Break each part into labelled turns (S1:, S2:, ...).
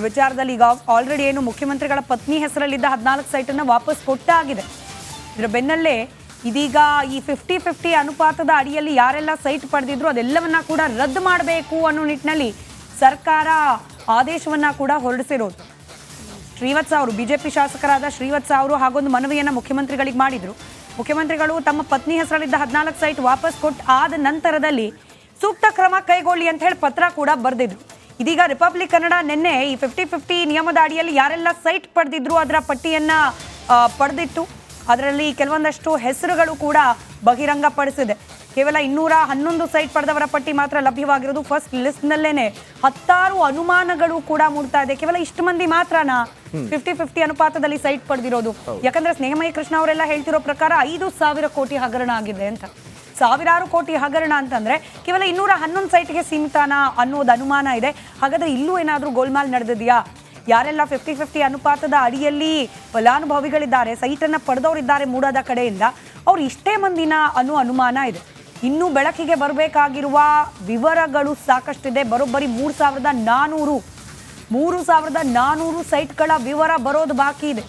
S1: ವಿಚಾರದಲ್ಲಿ ಈಗ ಆಲ್ರೆಡಿ ಏನು ಮುಖ್ಯಮಂತ್ರಿಗಳ ಪತ್ನಿ ಹೆಸರಲ್ಲಿದ್ದ 14 ಸೈಟನ್ನು ವಾಪಸ್ ಕೊಟ್ಟಾಗಿದೆ. ಇದರ ಬೆನ್ನಲ್ಲೇ ಇದೀಗ ಈ 50-50 ಅನುಪಾತದ ಅಡಿಯಲ್ಲಿ ಯಾರೆಲ್ಲ ಸೈಟ್ ಪಡೆದಿದ್ರು ಅದೆಲ್ಲವನ್ನ ಕೂಡ ರದ್ದು ಮಾಡಬೇಕು ಅನ್ನೋ ನಿಟ್ಟಿನಲ್ಲಿ ಸರ್ಕಾರ ಆದೇಶವನ್ನ ಕೂಡ ಹೊರಡಿಸಿರೋದು. ಶ್ರೀವತ್ಸ ಅವರು ಬಿಜೆಪಿ ಶಾಸಕರಾದ ಶ್ರೀವತ್ಸ ಅವರು ಹಾಗೊಂದು ಮನವಿಯನ್ನು ಮುಖ್ಯಮಂತ್ರಿಗಳಿಗೆ ಮಾಡಿದ್ರು. ಮುಖ್ಯಮಂತ್ರಿಗಳು ತಮ್ಮ ಪತ್ನಿ ಹೆಸರಲ್ಲಿದ್ದ 14 ಸೈಟ್ ವಾಪಸ್ ಕೊಟ್ಟು ಆದ ನಂತರದಲ್ಲಿ ಸೂಕ್ತ ಕ್ರಮ ಕೈಗೊಳ್ಳಿ ಅಂತ ಹೇಳಿ ಪತ್ರ ಕೂಡ ಬರೆದಿದ್ರು. ಇದೀಗ ರಿಪಬ್ಲಿಕ್ ಕನ್ನಡ ನಿನ್ನೆ ಈ 50-50 ನಿಯಮದ ಅಡಿಯಲ್ಲಿ ಯಾರೆಲ್ಲ ಸೈಟ್ ಪಡೆದಿದ್ರು ಅದರ ಪಟ್ಟಿಯನ್ನ ಪಡೆದಿತ್ತು. ಅದರಲ್ಲಿ ಕೆಲವೊಂದಷ್ಟು ಹೆಸರುಗಳು ಕೂಡ ಬಹಿರಂಗಪಡಿಸಿದೆ. ಕೇವಲ 211 ಸೈಟ್ ಪಡೆದವರ ಪಟ್ಟಿ ಮಾತ್ರ ಲಭ್ಯವಾಗಿರೋದು. ಫಸ್ಟ್ ಲಿಸ್ಟ್ನಲ್ಲೇನೆ 16 ಅನುಮಾನಗಳು ಕೂಡ ಮೂಡ್ತಾ ಇದೆ. ಕೇವಲ ಇಷ್ಟು ಮಂದಿ ಮಾತ್ರನಾ 50-50 ಅನುಪಾತದಲ್ಲಿ ಸೈಟ್ ಪಡೆದಿರೋದು? ಯಾಕಂದ್ರೆ ಸ್ನೇಹಮಯಿ ಕೃಷ್ಣ ಅವರೆಲ್ಲ ಹೇಳ್ತಿರೋ ಪ್ರಕಾರ 5,000 ಕೋಟಿ ಹಗರಣ ಆಗಿದೆ ಅಂತ. ಸಾವಿರಾರು ಕೋಟಿ ಹಗರಣ ಅಂತಂದ್ರೆ ಕೇವಲ 211 ಸೈಟ್ಗೆ ಸೀಮಿತನಾ ಅನ್ನೋದು ಅನುಮಾನ ಇದೆ. ಹಾಗಾದ್ರೆ ಇಲ್ಲೂ ಏನಾದರೂ ಗೋಲ್ಮಾಲ್ ನಡೆದಿದೆಯಾ? ಯಾರೆಲ್ಲ 50-50 ಅನುಪಾತದ ಅಡಿಯಲ್ಲಿ ಫಲಾನುಭವಿಗಳಿದ್ದಾರೆ, ಸೈಟನ್ನು ಪಡೆದವರಿದ್ದಾರೆ ಮೂಡಾದ ಕಡೆಯಿಂದ, ಅವ್ರು ಇಷ್ಟೇ ಮಂದಿನ ಅನ್ನೋ ಅನುಮಾನ ಇದೆ. ಇನ್ನೂ ಬೆಳಕಿಗೆ ಬರಬೇಕಾಗಿರುವ ವಿವರಗಳು ಸಾಕಷ್ಟಿದೆ. ಬರೋಬ್ಬರಿ 3,400 ಸೈಟ್ಗಳ ವಿವರ ಬರೋದು ಬಾಕಿ ಇದೆ.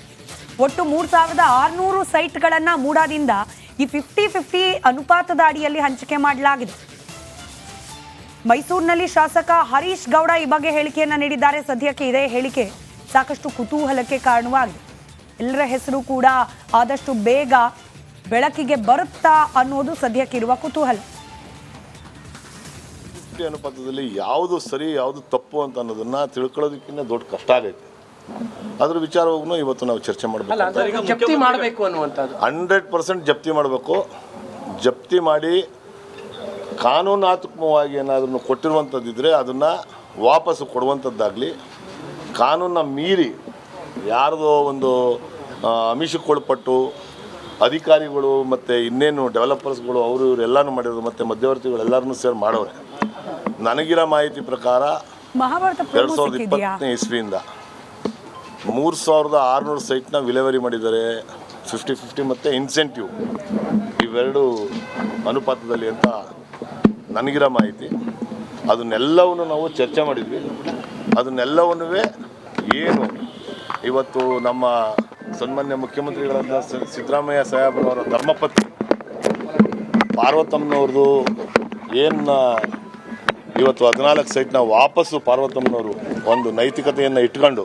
S1: ಒಟ್ಟು 3,600 ಸೈಟ್ಗಳನ್ನು ಮೂಡಾದಿಂದ ಈ 50-50 ಅನುಪಾತದ ಅಡಿಯಲ್ಲಿ ಹಂಚಿಕೆ ಮಾಡಲಾಗಿದೆ. ಮೈಸೂರಿನಲ್ಲಿ ಶಾಸಕ ಹರೀಶ್ ಗೌಡ ಈ ಬಗ್ಗೆ ಹೇಳಿಕೆಯನ್ನು ನೀಡಿದ್ದಾರೆ. ಸದ್ಯಕ್ಕೆ ಇದೇ ಹೇಳಿಕೆ ಸಾಕಷ್ಟು ಕುತೂಹಲಕ್ಕೆ ಕಾರಣವಾಗಿದೆ. ಎಲ್ಲರ ಹೆಸರು ಕೂಡ ಆದಷ್ಟು ಬೇಗ ಬೆಳಕಿಗೆ ಬರುತ್ತಾ ಅನ್ನೋದು ಸದ್ಯಕ್ಕಿರುವ ಕುತೂಹಲ.
S2: ಅನುಪಾತದಲ್ಲಿ ಯಾವುದು ಸರಿ ಯಾವುದು ತಪ್ಪು ಅಂತ ಅನ್ನೋದನ್ನ ತಿಳ್ಕೊಳ್ಳೋದಕ್ಕಿಂತ ದೊಡ್ಡ ಕಷ್ಟ ಆಗೈತೆ. ಅದ್ರ ವಿಚಾರವಾಗೂ ಇವತ್ತು ನಾವು ಚರ್ಚೆ ಮಾಡಬೇಕು.
S3: ಜಪ್ತಿ ಮಾಡಬೇಕು ಅನ್ನುವಂಥದ್ದು
S2: 100% ಜಪ್ತಿ ಮಾಡಬೇಕು. ಜಪ್ತಿ ಮಾಡಿ ಕಾನೂನಾತ್ಮಕವಾಗಿ ಏನಾದ್ರೂ ಕೊಟ್ಟಿರುವಂಥದ್ದಿದ್ರೆ ಅದನ್ನು ವಾಪಸ್ಸು ಕೊಡುವಂಥದ್ದಾಗಲಿ, ಕಾನೂನನ್ನ ಮೀರಿ ಯಾರ್ದೋ ಒಂದು ಆಮಿಷಕ್ಕೊಳಪಟ್ಟು ಅಧಿಕಾರಿಗಳು ಮತ್ತು ಇನ್ನೇನು ಡೆವಲಪರ್ಸ್ಗಳು ಅವರು ಇವರು ಎಲ್ಲನೂ ಮಾಡಿರೋದು ಮತ್ತು ಮಧ್ಯವರ್ತಿಗಳು ಎಲ್ಲರನ್ನೂ ಸೇರಿ ಮಾಡೋರೆ. ನನಗಿರೋ ಮಾಹಿತಿ ಪ್ರಕಾರ 2020 ಇಸ್ವಿಯಿಂದ 3,600 ಸೈಟ್ನ ವಿಲೇವರಿ ಮಾಡಿದ್ದಾರೆ. 50-50 ಮತ್ತು ಇನ್ಸೆಂಟಿವ್ ಇವೆರಡು ಅನುಪಾತದಲ್ಲಿ ಅಂತ ನನಗಿರೋ ಮಾಹಿತಿ. ಅದನ್ನೆಲ್ಲವನ್ನು ನಾವು ಚರ್ಚೆ ಮಾಡಿದ್ವಿ. ಅದನ್ನೆಲ್ಲವನ್ನೂ ಏನು ಇವತ್ತು ನಮ್ಮ ಸನ್ಮಾನ್ಯ ಮುಖ್ಯಮಂತ್ರಿಗಳಾದ ಸಿದ್ದರಾಮಯ್ಯ ಸಾಹೇಬ್ರವರ ಧರ್ಮಪತ್ನಿ ಪಾರ್ವತಮ್ಮನವ್ರದ್ದು ಏನು ಇವತ್ತು 14 ಸೈಟ್ನ ವಾಪಸ್ಸು ಪಾರ್ವತಮ್ಮನವರು ಒಂದು ನೈತಿಕತೆಯನ್ನು ಇಟ್ಕೊಂಡು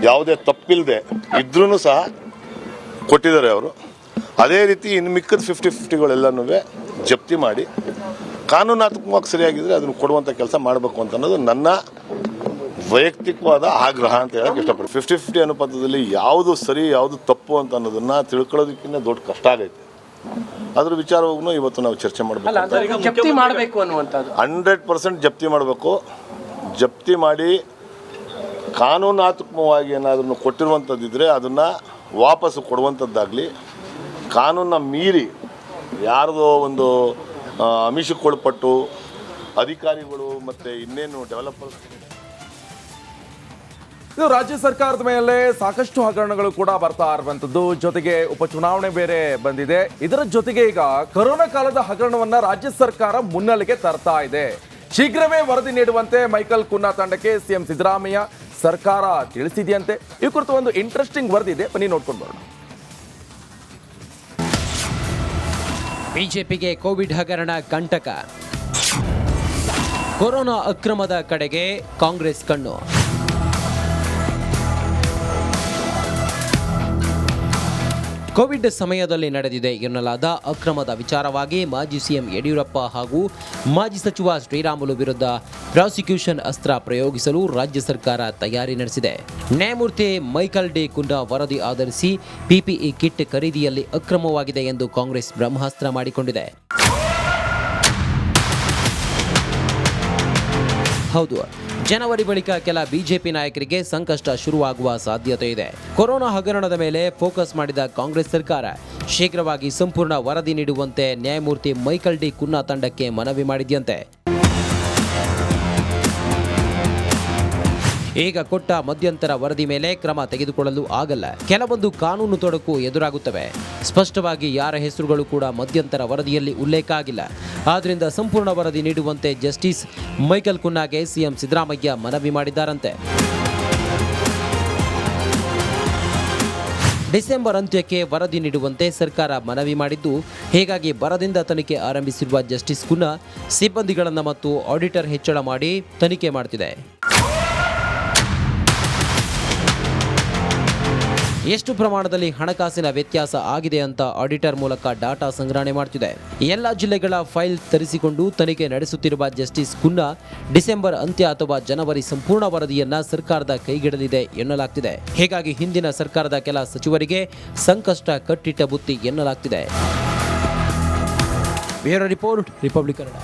S2: ಯಾವುದೇ ತಪ್ಪಿಲ್ಲದೆ ಇದ್ರೂ ಸಹ ಕೊಟ್ಟಿದ್ದಾರೆ ಅವರು. ಅದೇ ರೀತಿ ಇನ್ನು ಮಿಕ್ಕದ 50-50ಗಳೆಲ್ಲನೂ ಜಪ್ತಿ ಮಾಡಿ ಕಾನೂನಾತ್ಮಕವಾಗಿ ಸರಿಯಾಗಿದ್ದರೆ ಅದನ್ನು ಕೊಡುವಂಥ ಕೆಲಸ ಮಾಡಬೇಕು ಅಂತ ಅನ್ನೋದು ನನ್ನ ವೈಯಕ್ತಿಕವಾದ ಆಗ್ರಹ ಅಂತ ಹೇಳಕ್ಕೆ ಇಷ್ಟಪಡ್ತೀನಿ. 50-50 ಅನುಪಾತದಲ್ಲಿ ಯಾವುದು ಸರಿ ಯಾವುದು ತಪ್ಪು ಅಂತ ಅನ್ನೋದನ್ನ ತಿಳ್ಕೊಳ್ಳೋದಕ್ಕಿಂತ ದೊಡ್ಡ ಕಷ್ಟ ಆಗೈತೆ. ಅದ್ರ ವಿಚಾರವಾಗೂ ಇವತ್ತು ನಾವು ಚರ್ಚೆ ಮಾಡಬೇಕು.
S3: ಜಪ್ತಿ ಮಾಡಬೇಕು ಅನ್ನುವಂಥದ್ದು
S2: 100% ಜಪ್ತಿ ಮಾಡಬೇಕು. ಜಪ್ತಿ ಮಾಡಿ ಕಾನೂನಾತ್ಮಕವಾಗಿ ಏನಾದ್ರೂ ಕೊಟ್ಟಿರುವಂಥದ್ದಿದ್ರೆ ಅದನ್ನು ವಾಪಸ್ಸು ಕೊಡುವಂಥದ್ದಾಗಲಿ, ಕಾನೂನನ್ನ ಮೀರಿ ಯಾರ್ದೋ ಒಂದು ಆಮಿಷಕ್ಕೊಳಪಟ್ಟು ಅಧಿಕಾರಿಗಳು ಮತ್ತು ಇನ್ನೇನು ಡೆವಲಪರ್ಸ್.
S4: ಇದು ರಾಜ್ಯ ಸರ್ಕಾರದ ಮೇಲೆ ಸಾಕಷ್ಟು ಹಗರಣಗಳು ಕೂಡ ಬರ್ತಾ ಇರುವಂಥದ್ದು. ಜೊತೆಗೆ ಉಪಚುನಾವಣೆ ಬೇರೆ ಬಂದಿದೆ. ಇದರ ಜೊತೆಗೆ ಈಗ ಕೊರೋನಾ ಕಾಲದ ಹಗರಣವನ್ನ ರಾಜ್ಯ ಸರ್ಕಾರ ಮುನ್ನೆಲೆಗೆ ತರ್ತಾ ಇದೆ. ಶೀಘ್ರವೇ ವರದಿ ನೀಡುವಂತೆ ಮೈಕಲ್ ಕುನ್ನಾ ತಂಡಕ್ಕೆ ಸಿಎಂ ಸಿದ್ದರಾಮಯ್ಯ ಸರ್ಕಾರ ತಿಳಿಸಿದೆಯಂತೆ. ಈ ಕುರಿತು ಒಂದು ಇಂಟ್ರೆಸ್ಟಿಂಗ್ ವರದಿ ಇದೆ, ಬನ್ನಿ ನೋಡ್ಕೊಂಡು ಬರೋಣ.
S5: ಬಿಜೆಪಿಗೆ ಕೋವಿಡ್ ಹಗರಣ ಕಂಟಕ. ಕೊರೋನಾ ಅಕ್ರಮದ ಕಡೆಗೆ ಕಾಂಗ್ರೆಸ್ ಕಣ್ಣು. ಕೋವಿಡ್ ಸಮಯದಲ್ಲಿ ನಡೆದಿದೆ ಎನ್ನಲಾದ ಅಕ್ರಮದ ವಿಚಾರವಾಗಿ ಮಾಜಿ ಸಿಎಂ ಯಡಿಯೂರಪ್ಪ ಹಾಗೂ ಮಾಜಿ ಸಚಿವ ಶ್ರೀರಾಮುಲು ವಿರುದ್ಧ ಪ್ರಾಸಿಕ್ಯೂಷನ್ ಅಸ್ತ್ರ ಪ್ರಯೋಗಿಸಲು ರಾಜ್ಯ ಸರ್ಕಾರ ತಯಾರಿ ನಡೆಸಿದೆ. ನ್ಯಾಯಮೂರ್ತಿ ಮೈಕಲ್ ಡಿ ಕುನ್ನಾ ವರದಿ ಆಧರಿಸಿ ಪಿಪಿಇ ಕಿಟ್ ಖರೀದಿಯಲ್ಲಿ ಅಕ್ರಮವಾಗಿದೆ ಎಂದು ಕಾಂಗ್ರೆಸ್ ಬ್ರಹ್ಮಾಸ್ತ್ರ ಮಾಡಿಕೊಂಡಿದೆ. ಹೌದು, ಜನವರಿ ಬಳಿಕ ಕೆಲ ಬಿಜೆಪಿ ನಾಯಕರಿಗೆ ಸಂಕಷ್ಟ ಶುರುವಾಗುವ ಸಾಧ್ಯತೆ ಇದೆ. ಕೊರೋನಾ ಹಗರಣದ ಮೇಲೆ ಫೋಕಸ್ ಮಾಡಿದ ಕಾಂಗ್ರೆಸ್ ಸರ್ಕಾರ ಶೀಘ್ರವಾಗಿ ಸಂಪೂರ್ಣ ವರದಿ ನೀಡುವಂತೆ ನ್ಯಾಯಮೂರ್ತಿ ಮೈಕಲ್ ಡಿ ಕುನ್ನಾ ತಂಡಕ್ಕೆ ಮನವಿ ಮಾಡಿದೆಯಂತೆ. ಈಗ ಕೊಟ್ಟ ಮಧ್ಯಂತರ ವರದಿ ಮೇಲೆ ಕ್ರಮ ತೆಗೆದುಕೊಳ್ಳಲು ಆಗಲ್ಲ. ಕೆಲವೊಂದು ಕಾನೂನು ತೊಡಕು ಎದುರಾಗುತ್ತವೆ. ಸ್ಪಷ್ಟವಾಗಿ ಯಾರ ಹೆಸರುಗಳು ಕೂಡ ಮಧ್ಯಂತರ ವರದಿಯಲ್ಲಿ ಉಲ್ಲೇಖ ಆಗಿಲ್ಲ. ಆದ್ದರಿಂದ ಸಂಪೂರ್ಣ ವರದಿ ನೀಡುವಂತೆ ಜಸ್ಟಿಸ್ ಮೈಕಲ್ ಕುನ್ನಾಗೆ ಸಿಎಂ ಸಿದ್ದರಾಮಯ್ಯ ಮನವಿ ಮಾಡಿದ್ದಾರಂತೆ. ಡಿಸೆಂಬರ್ ಅಂತ್ಯಕ್ಕೆ ವರದಿ ನೀಡುವಂತೆ ಸರ್ಕಾರ ಮನವಿ ಮಾಡಿದ್ದು, ಹೀಗಾಗಿ ಬರದಿಂದ ತನಿಖೆ ಆರಂಭಿಸಿರುವ ಜಸ್ಟಿಸ್ ಕುನ್ನಾ ಸಿಬ್ಬಂದಿಗಳನ್ನು ಮತ್ತು ಆಡಿಟರ್ ಹೆಚ್ಚಳ ಮಾಡಿ ತನಿಖೆ ಮಾಡುತ್ತಿದೆ. ಎಷ್ಟು ಪ್ರಮಾಣದಲ್ಲಿ ಹಣಕಾಸಿನ ವ್ಯತ್ಯಾಸ ಆಗಿದೆ ಅಂತ ಆಡಿಟರ್ ಮೂಲಕ ಡಾಟಾ ಸಂಗ್ರಹಣೆ ಮಾಡುತ್ತಿದೆ. ಎಲ್ಲ ಜಿಲ್ಲೆಗಳ ಫೈಲ್ ತರಿಸಿಕೊಂಡು ತನಿಖೆ ನಡೆಸುತ್ತಿರುವ ಜಸ್ಟಿಸ್ ಕುನ್ನಾ ಡಿಸೆಂಬರ್ ಅಂತ್ಯ ಅಥವಾ ಜನವರಿ ಸಂಪೂರ್ಣ ವರದಿಯನ್ನ ಸರ್ಕಾರದ ಕೈಗಿಡಲಿದೆ ಎನ್ನಲಾಗ್ತಿದೆ. ಹೀಗಾಗಿ ಹಿಂದಿನ ಸರ್ಕಾರದ ಕೆಲ ಸಚಿವರಿಗೆ ಸಂಕಷ್ಟ ಕಟ್ಟಿಟ್ಟ ಬುತ್ತಿ ಎನ್ನಲಾಗ್ತಿದೆ. Bureau report, republic Kannada.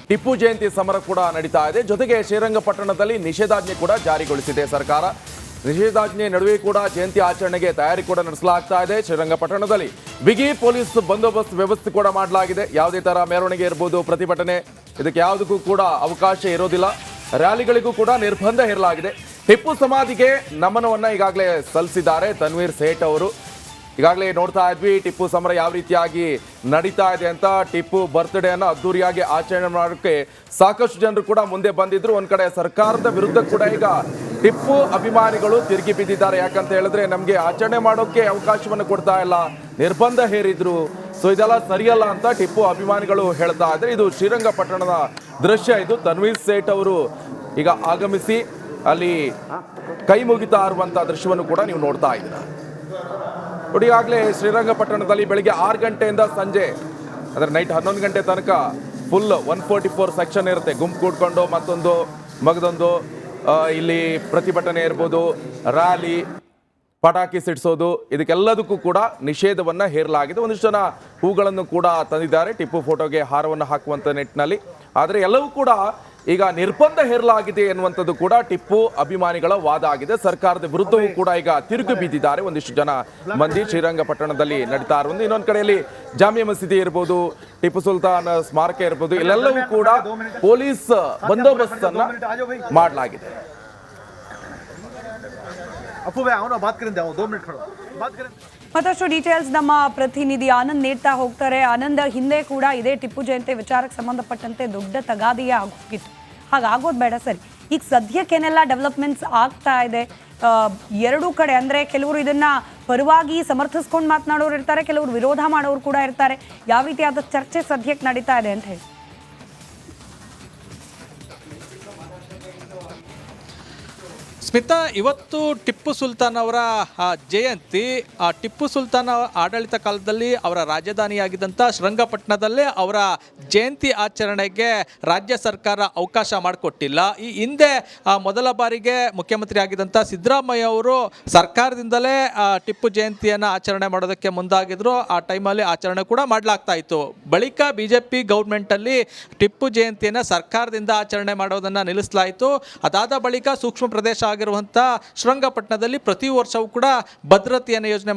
S4: Tippu Jayanti ಸಮರ ಕೂಡ ನಡೀತಾ ಇದೆ. ಜೊತೆಗೆ ಶ್ರೀರಂಗಪಟ್ಟಣದಲ್ಲಿ ನಿಷೇಧಾಜ್ಞೆ ಕೂಡ ಜಾರಿಗೊಳಿಸಿದೆ ಸರ್ಕಾರ. ನಿಷೇಧಾಜ್ಞೆ ನಡುವೆ ಕೂಡ ಜಯಂತಿ ಆಚರಣೆಗೆ ತಯಾರಿ ಕೂಡ ನಡೆಸಲಾಗ್ತಾ ಇದೆ. ಶ್ರೀರಂಗಪಟ್ಟಣದಲ್ಲಿ ಬಿಗಿ ಪೊಲೀಸ್ ಬಂದೋಬಸ್ತ್ ವ್ಯವಸ್ಥೆ ಕೂಡ ಮಾಡಲಾಗಿದೆ. ಯಾವುದೇ ತರ ಮೆರವಣಿಗೆ ಇರ್ಬೋದು, ಪ್ರತಿಭಟನೆ, ಇದಕ್ಕೆ ಯಾವುದಕ್ಕೂ ಕೂಡ ಅವಕಾಶ ಇರೋದಿಲ್ಲ. ರ್ಯಾಲಿಗಳಿಗೂ ಕೂಡ ನಿರ್ಬಂಧ ಹೇರಲಾಗಿದೆ. ಟಿಪ್ಪು ಸಮಾಧಿಗೆ ನಮನವನ್ನ ಈಗಾಗಲೇ ಸಲ್ಲಿಸಿದ್ದಾರೆ ತನ್ವೀರ್ ಸೇಠ್ ಅವರು. ಈಗಾಗಲೇ ನೋಡ್ತಾ ಇದ್ವಿ ಟಿಪ್ಪು ಸಮರ ಯಾವ ರೀತಿಯಾಗಿ ನಡೀತಾ ಇದೆ ಅಂತ. ಟಿಪ್ಪು ಬರ್ತ್ಡೇ ಅನ್ನು ಅದ್ದೂರಿಯಾಗಿ ಆಚರಣೆ ಮಾಡೋಕ್ಕೆ ಸಾಕಷ್ಟು ಜನರು ಕೂಡ ಮುಂದೆ ಬಂದಿದ್ರು. ಒಂದ್ ಕಡೆ ಸರ್ಕಾರದ ವಿರುದ್ಧ ಕೂಡ ಈಗ ಟಿಪ್ಪು ಅಭಿಮಾನಿಗಳು ತಿರುಗಿ ಬಿದ್ದಿದ್ದಾರೆ. ಯಾಕಂತ ಹೇಳಿದ್ರೆ ನಮಗೆ ಆಚರಣೆ ಮಾಡೋಕೆ ಅವಕಾಶವನ್ನು ಕೊಡ್ತಾ ಇಲ್ಲ, ನಿರ್ಬಂಧ ಹೇರಿದ್ರು, ಸೊ ಇದೆಲ್ಲ ಸರಿಯಲ್ಲ ಅಂತ ಟಿಪ್ಪು ಅಭಿಮಾನಿಗಳು ಹೇಳ್ತಾ ಇದ್ದಾರೆ. ಇದು ಶ್ರೀರಂಗಪಟ್ಟಣದ ದೃಶ್ಯ. ಇದು ತನ್ವೀರ್ ಸೇಠ್ ಅವರು ಈಗ ಆಗಮಿಸಿ ಅಲ್ಲಿ ಕೈ ಮುಗಿತಾ ಇರುವಂತಹ ದೃಶ್ಯವನ್ನು ಕೂಡ ನೀವು ನೋಡ್ತಾ ಇದ್ದೀರಾ. ನೋಡಿ, ಈಗಾಗಲೇ ಶ್ರೀರಂಗಪಟ್ಟಣದಲ್ಲಿ ಬೆಳಿಗ್ಗೆ 6 ಗಂಟೆಯಿಂದ ಸಂಜೆ ಅಂದರೆ ನೈಟ್ 11 ಗಂಟೆ ತನಕ ಫುಲ್ 144 ಸೆಕ್ಷನ್ ಇರುತ್ತೆ. ಗುಂಪು ಕೂಡ್ಕೊಂಡು ಮತ್ತೊಂದು ಮಗದೊಂದು ಇಲ್ಲಿ ಪ್ರತಿಭಟನೆ ಇರ್ಬೋದು, ರ್ಯಾಲಿ, ಪಟಾಕಿ ಸಿಡಿಸೋದು, ಇದಕ್ಕೆಲ್ಲದಕ್ಕೂ ಕೂಡ ನಿಷೇಧವನ್ನ ಹೇರಲಾಗಿದೆ. ಒಂದಿಷ್ಟು ಜನ ಹೂಗಳನ್ನು ಕೂಡ ತಂದಿದ್ದಾರೆ ಟಿಪ್ಪು ಫೋಟೋಗೆ ಹಾರವನ್ನು ಹಾಕುವಂತ ನಿಟ್ಟಿನಲ್ಲಿ. ಆದರೆ ಎಲ್ಲವೂ ಕೂಡ ಈಗ ನಿರ್ಬಂಧ ಹೇರಲಾಗಿದೆ ಎನ್ನುವಂಥದ್ದು ಕೂಡ ಟಿಪ್ಪು ಅಭಿಮಾನಿಗಳ ವಾದ ಆಗಿದೆ. ಸರ್ಕಾರದ ವಿರುದ್ಧವೂ ಕೂಡ ಈಗ ತಿರುಗಿ ಬಿದ್ದಿದ್ದಾರೆ ಒಂದಿಷ್ಟು ಜನ ಮಂದಿ ಶ್ರೀರಂಗಪಟ್ಟಣದಲ್ಲಿ ನಡೀತಾ ಇರುವುದು. ಇನ್ನೊಂದು ಕಡೆಯಲ್ಲಿ ಜಾಮಿಯಾ ಮಸೀದಿ ಇರ್ಬೋದು, ಟಿಪ್ಪು ಸುಲ್ತಾನ್ ಸ್ಮಾರಕ ಇರ್ಬೋದು, ಇಲ್ಲೆಲ್ಲವೂ ಕೂಡ ಪೊಲೀಸ್ ಬಂದೋಬಸ್ತ್ ಅನ್ನ ಮಾಡಲಾಗಿದೆ.
S1: ಮತ್ತಷ್ಟು ಡೀಟೇಲ್ಸ್ ನಮ್ಮ ಪ್ರತಿನಿಧಿ ಆನಂದ್ ನೀಡ್ತಾ ಹೋಗ್ತಾರೆ. ಆನಂದ್, ಹಿಂದೆ ಕೂಡ ಇದೇ ಟಿಪ್ಪು ಜಯಂತಿ ವಿಚಾರಕ್ಕೆ ಸಂಬಂಧಪಟ್ಟಂತೆ ದೊಡ್ಡ ತಗಾದೆಯೇ ಆಗೋಗಿತ್ತು. ಹಾಗಾಗೋದು ಬೇಡ ಸರಿ. ಈಗ ಸದ್ಯಕ್ಕೇನೆಲ್ಲ ಡೆವಲಪ್ಮೆಂಟ್ಸ್ ಆಗ್ತಾ ಇದೆ ಎರಡೂ ಕಡೆ? ಅಂದರೆ ಕೆಲವರು ಇದನ್ನ ಪರವಾಗಿ ಸಮರ್ಥಿಸ್ಕೊಂಡು ಮಾತನಾಡೋರು ಇರ್ತಾರೆ, ಕೆಲವರು ವಿರೋಧ ಮಾಡೋರು ಕೂಡ ಇರ್ತಾರೆ. ಯಾವ ರೀತಿಯಾದ ಚರ್ಚೆ ಸದ್ಯಕ್ಕೆ ನಡೀತಾ ಇದೆ ಅಂತ ಹೇಳಿ?
S6: ಸ್ಮಿತಾ, ಇವತ್ತು ಟಿಪ್ಪು ಸುಲ್ತಾನ್ ಅವರ ಜಯಂತಿ. ಟಿಪ್ಪು ಸುಲ್ತಾನ್ ಆಡಳಿತ ಕಾಲದಲ್ಲಿ ಅವರ ರಾಜಧಾನಿಯಾಗಿದ್ದಂಥ ಶ್ರೀರಂಗಪಟ್ಟಣದಲ್ಲೇ ಅವರ ಜಯಂತಿ ಆಚರಣೆಗೆ ರಾಜ್ಯ ಸರ್ಕಾರ ಅವಕಾಶ ಮಾಡಿಕೊಟ್ಟಿಲ್ಲ. ಈ ಹಿಂದೆ ಮೊದಲ ಬಾರಿಗೆ ಮುಖ್ಯಮಂತ್ರಿ ಆಗಿದ್ದಂಥ ಸಿದ್ದರಾಮಯ್ಯ ಅವರು ಸರ್ಕಾರದಿಂದಲೇ ಟಿಪ್ಪು ಜಯಂತಿಯನ್ನು ಆಚರಣೆ ಮಾಡೋದಕ್ಕೆ ಮುಂದಾಗಿದ್ರು. ಆ ಟೈಮಲ್ಲಿ ಆಚರಣೆ ಕೂಡ ಮಾಡಲಾಗ್ತಾ ಇತ್ತು. ಬಳಿಕ BJP ಗೌರ್ಮೆಂಟಲ್ಲಿ ಟಿಪ್ಪು ಜಯಂತಿಯನ್ನು ಸರ್ಕಾರದಿಂದ ಆಚರಣೆ ಮಾಡೋದನ್ನು ನಿಲ್ಲಿಸಲಾಯಿತು. ಅದಾದ ಬಳಿಕ ಸೂಕ್ಷ್ಮ ಪ್ರದೇಶ ಆಗಿರುವಂಥ ಶ್ರೀರಂಗಪಟ್ಟಣದಲ್ಲಿ ಪ್ರತಿ ವರ್ಷವೂ ಕೂಡ ಭದ್ರತೆಯನ್ನು ಯೋಜನೆ